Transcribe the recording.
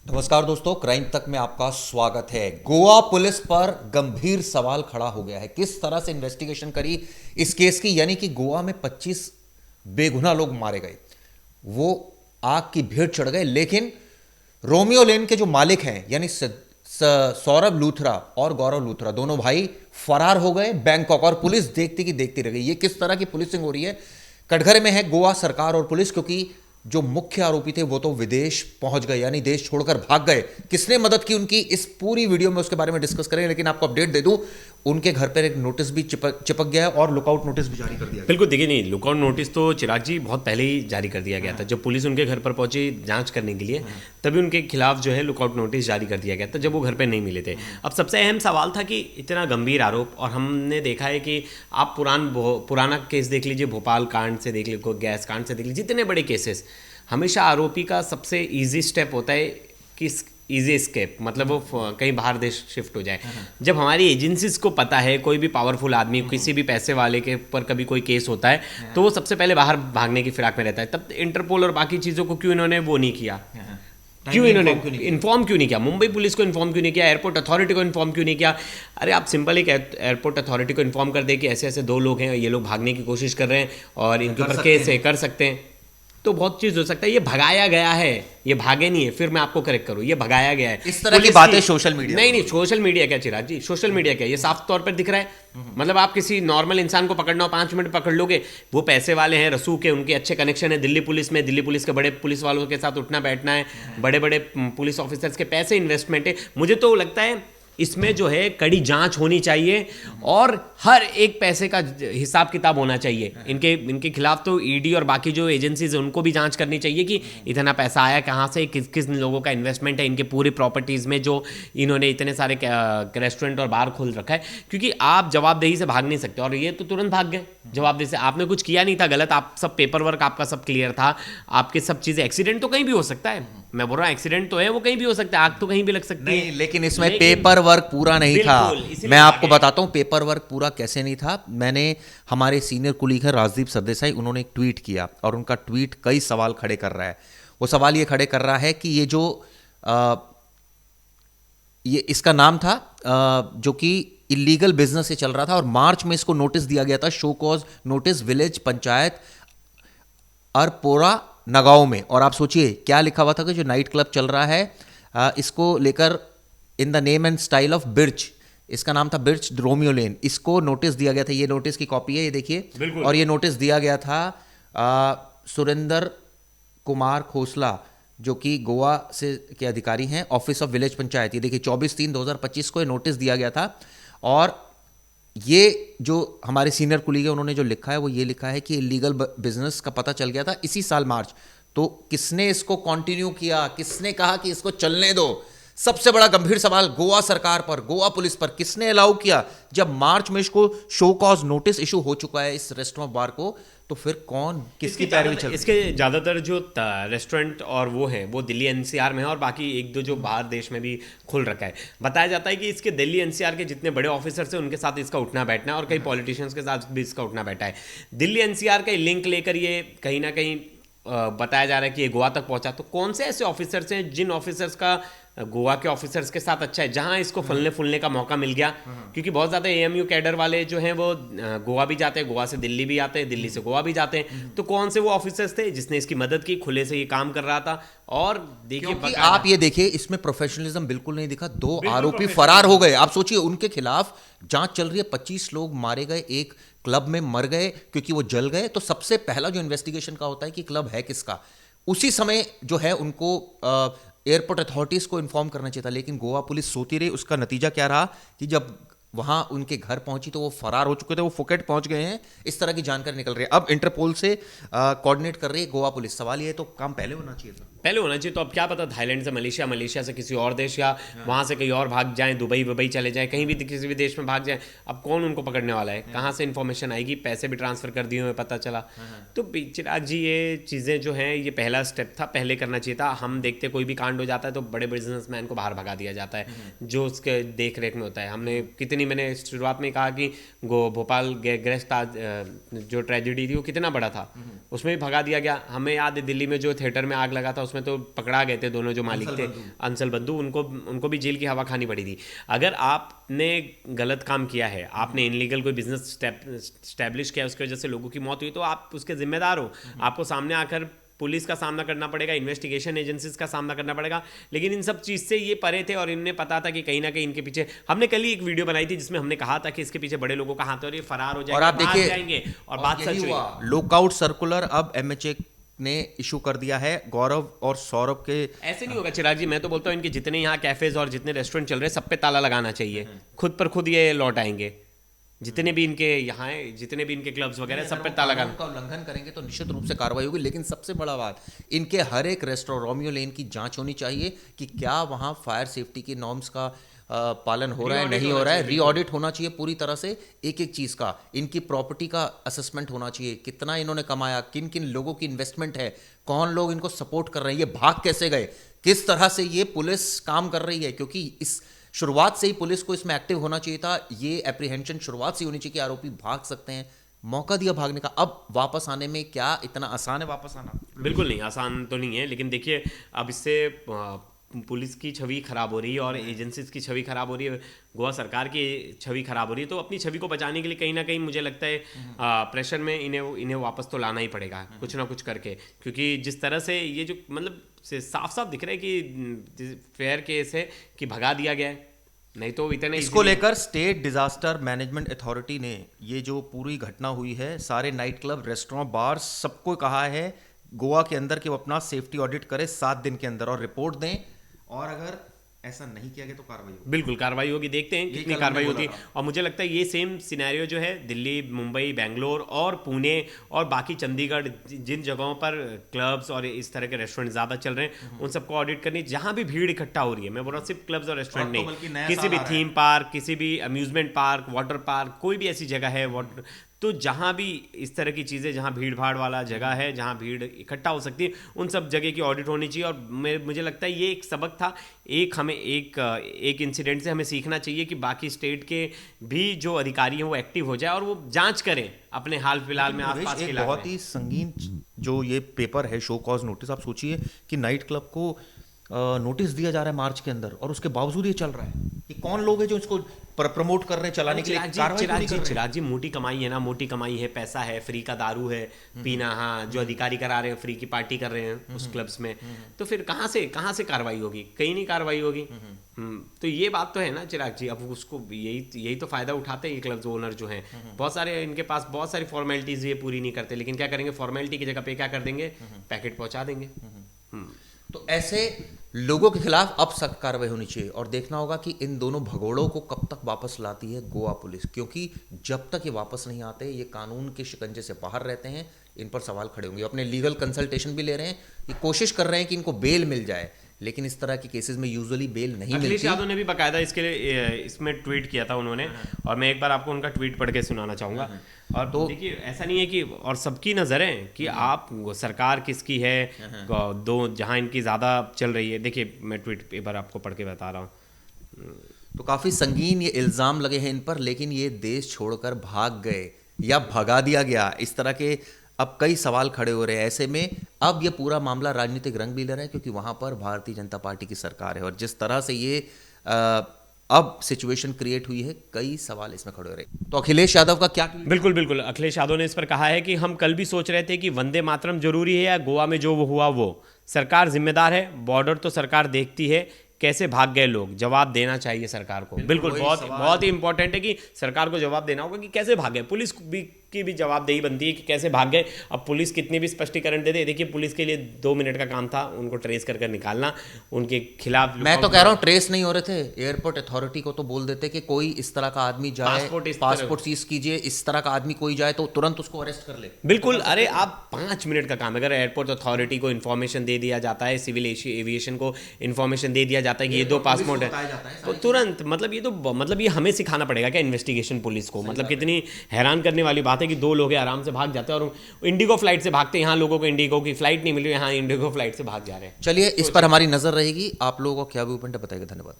नमस्कार दोस्तों, क्राइम तक में आपका स्वागत है। गोवा पुलिस पर गंभीर सवाल खड़ा हो गया है। किस तरह से इन्वेस्टिगेशन करी इस केस की, यानी कि गोवा में 25 बेगुनाह लोग मारे गए, वो आग की भेंट चढ़ गए। लेकिन रोमियो लेन के जो मालिक हैं, यानी सौरभ लूथरा और गौरव लूथरा, दोनों भाई फरार हो गए बैंकॉक, और पुलिस देखती की देखती रह गई। ये किस तरह की पुलिसिंग हो रही है, कटघरे में है गोवा सरकार और पुलिस, क्योंकि जो मुख्य आरोपी थे वो तो विदेश पहुंच गए, यानी देश छोड़कर भाग गए। किसने मदद की उनकी, इस पूरी वीडियो में उसके बारे में डिस्कस करेंगे। लेकिन आपको अपडेट दे दूं, उनके घर पर एक नोटिस भी चिपक गया है और लुकआउट नोटिस भी जारी कर दिया गया। बिल्कुल, देखिए नहीं, लुकआउट नोटिस तो चिराग जी बहुत पहले ही जारी कर दिया गया था। जब पुलिस उनके घर पर पहुंची जांच करने के लिए, तभी उनके खिलाफ जो है लुकआउट नोटिस जारी कर दिया गया था, जब वो घर पे नहीं मिले थे। अब सबसे अहम सवाल था कि इतना गंभीर आरोप, और हमने देखा है कि आप पुराना केस देख लीजिए, भोपाल कांड से देख लीजिए, गैस कांड से देख लीजिए, जितने बड़े केसेस, हमेशा आरोपी का सबसे इजी स्टेप होता है कि इजी स्केप, मतलब वो कहीं बाहर देश शिफ्ट हो जाए। जब हमारी एजेंसीज को पता है कोई भी पावरफुल आदमी, किसी भी पैसे वाले के पर कभी कोई केस होता है, तो वो सबसे पहले बाहर भागने की फिराक में रहता है। तब इंटरपोल और बाकी चीज़ों को क्यों इन्होंने वो नहीं किया, क्यों इन्होंने इन्फॉर्म क्यों नहीं किया, मुंबई पुलिस को इन्फॉर्म क्यों नहीं किया, एयरपोर्ट अथॉरिटी को इन्फॉर्म क्यों नहीं किया? अरे आप सिंपल एक एयरपोर्ट अथॉरिटी को इन्फॉर्म कर दे कि ऐसे ऐसे दो लोग हैं, ये लोग भागने की कोशिश कर रहे हैं और इनके ऊपर केस है, कर सकते हैं, तो बहुत चीज हो सकता है। ये भगाया गया है, ये भागे नहीं है, फिर मैं आपको करेक्ट करूं, ये भगाया गया है। इस तरह की बातें सोशल मीडिया, नहीं, सोशल मीडिया क्या चिराग जी, सोशल मीडिया क्या, ये साफ तौर पर दिख रहा है। मतलब आप किसी नॉर्मल इंसान को पकड़ना हो 5 मिनट पकड़ लोगे, वो पैसे वाले हैं, रसूख के, उनके अच्छे कनेक्शन है दिल्ली पुलिस में, दिल्ली पुलिस के बड़े पुलिस वालों के साथ उठना बैठना है, बड़े बड़े पुलिस ऑफिसर्स के पैसे इन्वेस्टमेंट है। मुझे तो लगता है इसमें जो है कड़ी जांच होनी चाहिए और हर एक पैसे का हिसाब किताब होना चाहिए। इनके खिलाफ तो ईडी और बाकी जो एजेंसीज है उनको भी जांच करनी चाहिए कि इतना पैसा आया कहाँ से, किस किस लोगों का इन्वेस्टमेंट है इनके पूरी प्रॉपर्टीज में, जो इन्होंने इतने सारे रेस्टोरेंट और बार खोल रखा है। क्योंकि आप जवाबदेही से भाग नहीं सकते, और ये तो तुरंत भाग गए जवाबदेही से। आपने कुछ किया नहीं था गलत, आप सब पेपर वर्क आपका सब क्लियर था, आपके सब चीजें। एक्सीडेंट तो कहीं भी हो सकता है, मैं बोल रहा हूँ एक्सीडेंट तो है, वो कहीं भी हो सकता है, आग तो कहीं भी लग सकती है। लेकिन इसमें पेपर वर्क पूरा नहीं था। मैं आपको बताता हूं पेपर वर्क पूरा कैसे नहीं था। मैंने, हमारे सीनियर कुलीग है राजदीप सरदेसाई, उन्होंने एक ट्वीट किया और उनका ट्वीट कई सवाल खड़े कर रहा है। वो सवाल ये खड़े कर रहा है कि ये जो ये इसका नाम था जो कि इलीगल बिजनेस से चल रहा था, और मार्च में इसको नोटिस दिया गया था, show cause notice, village panchayat Arpora Nagaon में। और आप सोचिए क्या लिखा हुआ था कि जो नाइट क्लब चल रहा है इसको लेकर, in the name and style of birch, इसका नाम था बिर्च रोमियो लेन, इसको नोटिस दिया गया था। ये नोटिस की कॉपी है, ये देखिए। और ये नोटिस दिया गया था सुरेंद्र कुमार खोसला, जो कि गोवा से के अधिकारी हैं, ऑफिस ऑफ विलेज पंचायत। ये देखिए 24/3/2025 को ये नोटिस दिया गया था। और ये जो हमारे सीनियर कुलीग है उन्होंने जो लिखा है वो ये लिखा है कि इलीगल बिजनेस का पता चल गया था इसी साल मार्च। तो किसने इसको कंटिन्यू किया, किसने कहा कि इसको चलने दो? सबसे बड़ा गंभीर सवाल गोवा सरकार पर, गोवा पुलिस पर, किसने अलाउ किया? जब मार्च में इसको शो कॉज नोटिस इशू हो चुका है इस रेस्टोरेंट बार को, तो फिर कौन किसकी पैरवी चल रही है? इसके ज़्यादातर जो रेस्टोरेंट और वो हैं वो दिल्ली एनसीआर में है, और बाकी एक दो जो बाहर देश में भी खुल रखा है। बताया जाता है कि इसके दिल्ली एनसीआर के जितने बड़े ऑफिसर्स हैं उनके साथ इसका उठना बैठना है, और कई पॉलिटिशियंस के साथ भी इसका उठना बैठा है। दिल्ली एनसीआर का लिंक लेकर ये कहीं ना कहीं बताया जा रहा है कि ये गोवा तक पहुंचा। तो कौन से ऐसे ऑफिसर्स हैं जिन ऑफिसर्स का गोवा के ऑफिसर्स के साथ अच्छा है, जहां इसको फलने फूलने का मौका मिल गया? क्योंकि बहुत ज़्यादा एएमयू कैडर वाले जो हैं वो गोवा भी जाते हैं, गोवा से दिल्ली भी आते हैं, दिल्ली से गोवा भी जाते हैं। तो कौन से वो ऑफिसर्स थे जिसने इसकी मदद की, खुले से ये काम कर रहा था? और देखिए आप ये देखिए, इसमें प्रोफेशनलिज्म बिल्कुल नहीं दिखा। 2 आरोपी फरार हो गए। आप सोचिए उनके खिलाफ जांच चल रही है, 25 लोग मारे गए, एक क्लब में मर गए क्योंकि वो जल गए। तो सबसे पहला जो इन्वेस्टिगेशन का होता है कि क्लब है किसका, उसी समय जो है उनको एयरपोर्ट अथॉरिटीज को इन्फॉर्म करना चाहिए था। लेकिन गोवा पुलिस सोती रही। उसका नतीजा क्या रहा कि जब वहां उनके घर पहुंची तो वो फरार हो चुके थे, वो फुकेट पहुंच गए हैं। इस तरह की जानकारी निकल रही है। अब इंटरपोल से कोऑर्डिनेट कर रही है गोवा पुलिस। सवाल ये है, तो काम पहले होना चाहिए था, पहले होना चाहिए। तो अब क्या पता थाईलैंड से मलेशिया, मलेशिया से किसी और देश, या वहाँ से कहीं और भाग जाएं, दुबई चले जाएं, कहीं भी किसी भी देश में भाग जाएं। अब कौन उनको पकड़ने वाला है? कहाँ से इन्फॉर्मेशन आएगी? पैसे भी ट्रांसफ़र कर दिए हुए पता चला। तो चिराग जी ये चीज़ें जो हैं ये पहला स्टेप था, पहले करना चाहिए था। हम देखते कोई भी कांड हो जाता है तो बड़े बिजनेसमैन को बाहर भगा दिया जाता है जो उसके देख रेख में होता है। हमने कितनी, मैंने शुरुआत में कहा कि भोपाल गैस जो ट्रेजिडी थी वो कितना बड़ा था, उसमें भी भगा दिया गया। हमें याद है दिल्ली में जो थिएटर में आग लगा था उसमें तो पकड़ा गए थे दोनों जो मालिक थे, अंसल बंधु, उनको भी जेल की हवा खानी पड़ी थी। अगर आपने गलत काम किया है, आपने इनलीगल कोई बिजनेस स्टैब्लिश किया, उसकी वजह से लोगों की मौत हुई, तो आप उसके जिम्मेदार हो। आपको सामने आकर पुलिस का सामना करना पड़ेगा, इन्वेस्टिगेशन एजेंसीज का सामना करना पड़ेगा। लेकिन इन सब चीज़ से ये परे थे और इन्हें पता था कि कहीं ना कहीं इनके पीछे, हमने कल ही एक वीडियो बनाई थी जिसमें हमने कहा था कि इसके पीछे बड़े लोगों का हाथ है और ये फरार हो जाएंगे और आप भाग देखिए जाएंगे, और बात सच हुई। लुकआउट सर्कुलर अब एमएचए ने इशू कर दिया है गौरव और सौरभ के। ऐसे नहीं होगा चिराग जी, मैं तो बोलता हूँ इनके जितने यहाँ कैफेज और जितने रेस्टोरेंट चल रहे हैं सब पे ताला लगाना चाहिए। खुद पर खुद ये लौट आएंगे। जितने भी इनके यहाँ हैं, जितने भी इनके क्लब्स वगैरह, सब पे ताला लगाना। का उल्लंघन करेंगे तो निश्चित रूप से कार्रवाई होगी। लेकिन सबसे बड़ा बात, इनके हर एक रेस्टोरेंट, रोमियो लेन की जांच होनी चाहिए कि क्या वहाँ फायर सेफ्टी की नॉर्म्स का पालन हो रहा है, नहीं हो रहा है। री ऑडिट होना चाहिए पूरी तरह से, एक एक चीज़ का। इनकी प्रॉपर्टी का असेसमेंट होना चाहिए, कितना इन्होंने कमाया, किन किन लोगों की इन्वेस्टमेंट है, कौन लोग इनको सपोर्ट कर रहे हैं, ये भाग कैसे गए, किस तरह से ये पुलिस काम कर रही है। क्योंकि इस शुरुआत से ही पुलिस को इसमें एक्टिव होना चाहिए था। ये एप्रीहेंशन शुरुआत से होनी चाहिए कि आरोपी भाग सकते हैं, मौका दिया भागने का। अब वापस आने में क्या इतना आसान है वापस आना? बिल्कुल नहीं आसान तो नहीं है, लेकिन देखिए अब इससे पुलिस की छवि खराब हो रही है और एजेंसीज की छवि खराब हो रही है, गोवा सरकार की छवि खराब हो रही है। तो अपनी छवि को बचाने के लिए कहीं ना कहीं मुझे लगता है प्रेशर में इन्हें वापस तो लाना ही पड़ेगा कुछ ना कुछ करके। क्योंकि जिस तरह से ये जो मतलब साफ साफ दिख रहा है कि फेयर केस है कि भगा दिया गया है, नहीं तो इतने इसको लेकर स्टेट डिजास्टर मैनेजमेंट अथॉरिटी ने ये जो पूरी घटना हुई है, सारे नाइट क्लब, रेस्टोरेंट, बार, सबको कहा है गोवा के अंदर कि वो अपना सेफ्टी ऑडिट करे 7 दिन के अंदर और रिपोर्ट दें, और अगर ऐसा नहीं किया गया तो कार्रवाई होगी। बिल्कुल कार्रवाई होगी, देखते हैं कितनी कार्रवाई होती है। और मुझे लगता है ये सेम सिनेरियो जो है दिल्ली, मुंबई, बेंगलोर और पुणे और बाकी चंडीगढ़, जिन जगहों पर क्लब्स और इस तरह के रेस्टोरेंट ज़्यादा चल रहे हैं, उन सबको ऑडिट करनी, जहाँ भी भीड़ इकट्ठा हो रही है। मैं बोल रहा हूँ सिर्फ क्लब्स और रेस्टोरेंट नहीं, किसी भी थीम पार्क, किसी भी अम्यूजमेंट पार्क, वाटर पार्क, कोई भी ऐसी जगह है वाटर, तो जहाँ भी इस तरह की चीज़ें, जहाँ भीड़ भाड़ वाला जगह है, जहाँ भीड़ इकट्ठा हो सकती है, उन सब जगह की ऑडिट होनी चाहिए। और मुझे लगता है ये एक सबक था, हमें एक इंसिडेंट से हमें सीखना चाहिए कि बाकी स्टेट के भी जो अधिकारी हैं वो एक्टिव हो जाए और वो जांच करें अपने हाल फिलहाल में आसपास के इलाके में। बहुत ही संगीन जो ये पेपर है, शो कॉज नोटिस, आप सोचिए कि नाइट क्लब को नोटिस दिया जा रहा है मार्च के अंदर और उसके बावजूद ये चल रहा है। ये कौन लोग हैं जो इसको प्रमोट कर रहे हैं, चलाने के लिए चिराग जी मोटी कमाई है ना, मोटी कमाई है, पैसा है, फ्री का दारू है पीना, हाँ, जो अधिकारी करा रहे हैं, फ्री की पार्टी कर रहे हैं उस क्लब्स में, तो फिर कहाँ से कार्रवाई होगी? कहीं नहीं कार्रवाई होगी। तो ये बात तो है ना चिराग जी, अब उसको यही तो फायदा उठाते हैं ये क्लब्स ओनर जो हैं। बहुत सारे इनके पास बहुत सारी फॉर्मेलिटीज ये पूरी नहीं करते, लेकिन क्या करेंगे, फॉर्मेलिटी की जगह पे क्या कर देंगे, पैकेट पहुंचा देंगे। तो ऐसे लोगों के खिलाफ अब सख्त कार्रवाई होनी चाहिए और देखना होगा कि इन दोनों भगोड़ों को कब तक वापस लाती है गोवा पुलिस। क्योंकि जब तक ये वापस नहीं आते, ये कानून के शिकंजे से बाहर रहते हैं, इन पर सवाल खड़े होंगे। अपने लीगल कंसल्टेशन भी ले रहे हैं, ये कोशिश कर रहे हैं कि इनको बेल मिल जाए, लेकिन इस तरह के केसेस में यूजुअली बेल नहीं मिलती। अखिलेश यादव ने भी बाकायदा इसके लिए इसमें ट्वीट किया था उन्होंने, और मैं एक बार आपको उनका ट्वीट पढ़ के सुनाना चाहूँगा। और तो देखिए ऐसा नहीं है कि, और सबकी नज़र है कि आप सरकार किसकी है, दो जहाँ इनकी ज़्यादा चल रही है। देखिए मैं ट्वीट एक बार आपको पढ़ के बता रहा हूँ। तो काफ़ी संगीन ये इल्ज़ाम लगे हैं इन पर, लेकिन ये देश छोड़कर भाग गए या भगा दिया गया, इस तरह के अब कई सवाल खड़े हो रहे हैं। ऐसे में अब ये पूरा मामला राजनीतिक रंग भी ले रहा है, क्योंकि वहाँ पर भारतीय जनता पार्टी की सरकार है और जिस तरह से ये अब सिचुएशन क्रिएट हुई है, कई सवाल इसमें खड़े हो रहे हैं। तो अखिलेश यादव का क्या? बिल्कुल अखिलेश यादव ने इस पर कहा है कि हम कल भी सोच रहे थे कि वंदे मातरम जरूरी है या गोवा में जो हुआ वो, सरकार जिम्मेदार है, बॉर्डर तो सरकार देखती है, कैसे भाग गए लोग, जवाब देना चाहिए सरकार को। बिल्कुल बहुत ही इंपॉर्टेंट है कि सरकार को जवाब देना होगा कि कैसे भाग गए। पुलिस की भी जवाबदेही बनती है कि कैसे भाग गए। अब पुलिस कितने भी स्पष्टीकरण दे दे, देखिए पुलिस के लिए 2 मिनट का काम था उनको ट्रेस कर निकालना, उनके खिलाफ। मैं तो कह रहा हूँ ट्रेस नहीं हो रहे थे, एयरपोर्ट अथॉरिटी को तो बोल देते कि कोई इस तरह का आदमी जाए, पासपोर्ट सीज कीजिए, इस तरह का आदमी कोई जाए तो तुरंत उसको अरेस्ट कर ले। बिल्कुल, अरे आप 5 मिनट का काम, अगर एयरपोर्ट अथॉरिटी को इन्फॉर्मेशन दे दिया जाता है, सिविल एविएशन को इन्फॉर्मेशन दे दिया जाता है कि ये 2 पासपोर्ट है, तो तुरंत मतलब ये हमें सिखाना पड़ेगा क्या इन्वेस्टिगेशन पुलिस को? मतलब कितनी हैरान करने वाली बात है कि 2 लोग आराम से भाग जाते हैं और इंडिगो फ्लाइट से भागते हैं। यहाँ लोगों को इंडिगो की फ्लाइट नहीं मिल रही, यहाँ इंडिगो फ्लाइट से भाग जा रहे हैं। चलिए इस पर हमारी नजर रहेगी। आप लोगों को क्या व्यू पॉइंट बताएगा? धन्यवाद।